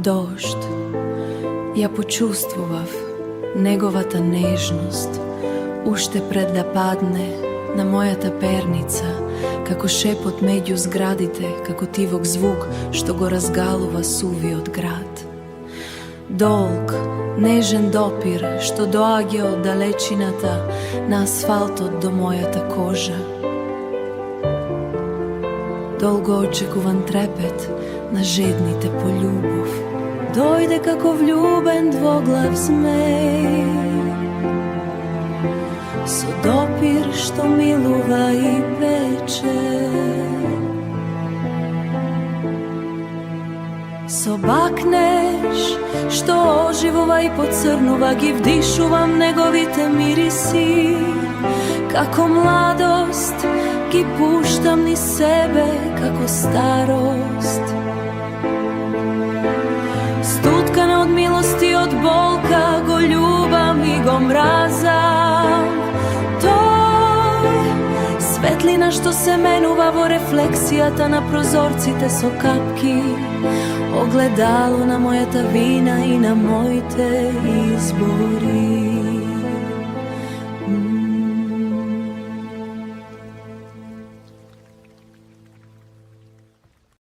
Дожд, ја почувствував неговата нежност, уште пред да падне на мојата перница, како шепот меѓу зградите, како тивок звук што го разгалува сувиот град. Долг, нежен допир што доаѓа од далечината на асфалтот до мојата кожа. Долго очекуван трепет на жедните по љубов. Дојде како влюбен двоглав змеј, со допир што милува и пече. Со бакнеш што оживува и поцрнува, ги вдишувам неговите мириси. Како младост ги пуштам низ себе, како старост. Стуткана од милост и од болка, го љубам и го мразам. Тој светлина што се менува во рефлексијата на прозорците со капки, огледало на мојата вина и на моите избори.